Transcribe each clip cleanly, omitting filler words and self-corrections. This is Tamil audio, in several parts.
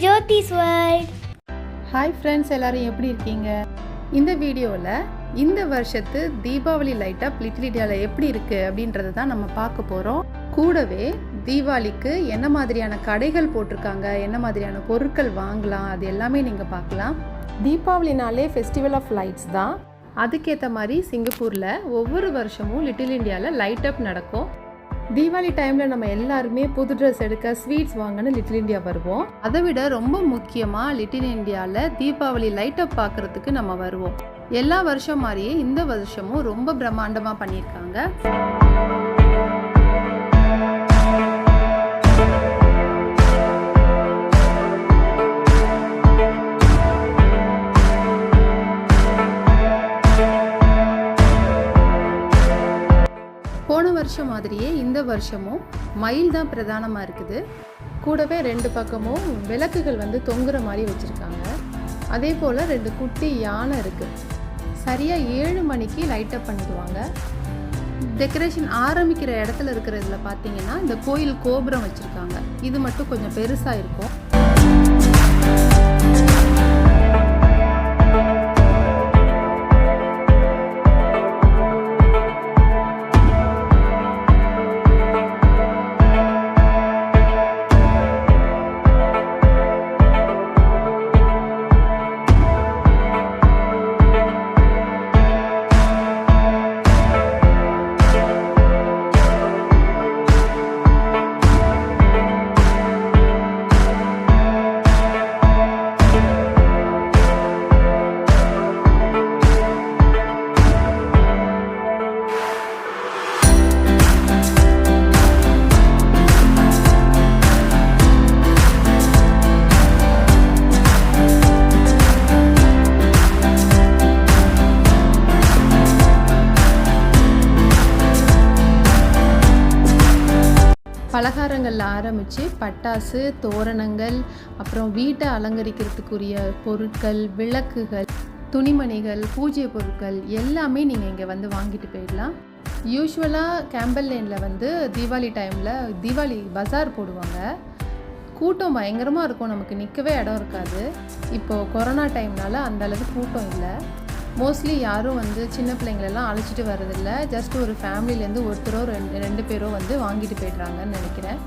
ஜோதிஸ் வேர்ல்ட். ஹாய் ஃப்ரெண்ட்ஸ், எல்லோரும் எப்படி இருக்கீங்க? இந்த வீடியோவில் இந்த வருஷத்து தீபாவளி லைட் அப் லிட்டில் இண்டியாவில் எப்படி இருக்குது அப்படின்றத தான் நம்ம பார்க்க போகிறோம். கூடவே தீபாவளிக்கு என்ன மாதிரியான கடைகள் போட்டிருக்காங்க, என்ன மாதிரியான பொருட்கள் வாங்கலாம், அது எல்லாமே நீங்கள் பார்க்கலாம். தீபாவளினாலே ஃபெஸ்டிவல் ஆஃப் லைட்ஸ் தான். அதுக்கேற்ற மாதிரி சிங்கப்பூரில் ஒவ்வொரு வருஷமும் லிட்டில் இண்டியாவில் லைட் அப் நடக்கும். தீபாவளி டைமில் நம்ம எல்லாருமே புது ட்ரெஸ் எடுக்க, ஸ்வீட்ஸ் வாங்கன்னு லிட்டில் இண்டியா வருவோம். அதை விட ரொம்ப முக்கியமாக லிட்டில் இண்டியாவில் தீபாவளி லைட் அப் பார்க்குறதுக்கு நம்ம வருவோம். எல்லா வருஷம் மாதிரியே இந்த வருஷமும் ரொம்ப பிரம்மாண்டமாக பண்ணியிருக்காங்க. போன வருஷம் மாதிரியே இந்த வருஷமும் மயில் தான் பிரதானமாக இருக்குது. கூடவே 2 பக்கமும் விளக்குகள் தொங்குற மாதிரி வச்சுருக்காங்க. அதே போல் 2 குட்டி யானை இருக்குது. சரியாக 7 மணிக்கு லைட் அப் பண்ணிடுவாங்க. டெக்கரேஷன் ஆரம்பிக்கிற இடத்துல இருக்கிறதுல பார்த்தீங்கன்னா இந்த கோயில் கோபுரம் வச்சுருக்காங்க. இது மட்டும் கொஞ்சம் பெருசாக இருக்கும். பலகாரங்களில் ஆரம்பித்து பட்டாசு, தோரணங்கள், அப்புறம் வீட்டை அலங்கரிக்கிறதுக்குரிய பொருட்கள், விளக்குகள், துணிமணிகள், பூஜை பொருட்கள் எல்லாமே நீங்கள் இங்கே வாங்கிட்டு போயிடலாம். யூஸ்வலாக கேம்பல் லேனில் தீபாவளி டைமில் தீபாவளி பஜார் போடுவாங்க. கூட்டம் பயங்கரமாக இருக்கும், நமக்கு நிற்கவே இடம் இருக்காது. இப்போது கொரோனா டைம்னால அந்த அளவுக்கு கூட்டம் இல்லை. மோஸ்ட்லி யாரும் சின்ன பிள்ளைங்களெல்லாம் அழைச்சிட்டு வரதில்லை. ஜஸ்ட் ஒரு ஃபேமிலியிலேருந்து ஒருத்தரோ 2 பேரோ வாங்கிட்டு போய்ட்றாங்கன்னு நினைக்கிறேன்.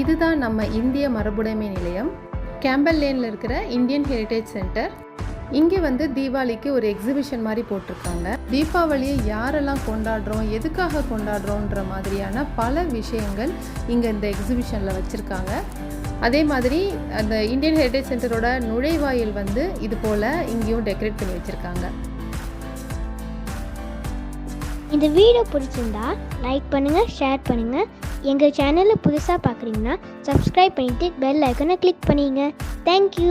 இதுதான் நம்ம இந்திய மரபுடைமை நிலையம். கேம்பல் லேனில் இருக்கிற இந்தியன் ஹெரிட்டேஜ் சென்டர். இங்கே வந்து தீபாவளிக்கு ஒரு எக்ஸிபிஷன் மாதிரி போட்டிருக்காங்க. தீபாவளியை யாரெல்லாம் கொண்டாடுறோம், எதுக்காக கொண்டாடுறோன்ற மாதிரியான பல விஷயங்கள் இங்கே இந்த எக்ஸிபிஷனில் வச்சுருக்காங்க. அதே மாதிரி அந்த இந்தியன் ஹெரிட்டேஜ் சென்டரோட நுழைவாயில் வந்து இது போல் இங்கேயும் டெக்கரேட் பண்ணி வச்சுருக்காங்க. இந்த வீடியோ பிடிச்சிருந்தா லைக் பண்ணுங்கள், ஷேர் பண்ணுங்கள். எங்கள் சேனலை புதுசாக பார்க்குறீங்கன்னா சப்ஸ்கிரைப் பண்ணிவிட்டு பெல் ஐக்கனை கிளிக் பண்ணிங்க. தேங்க்யூ.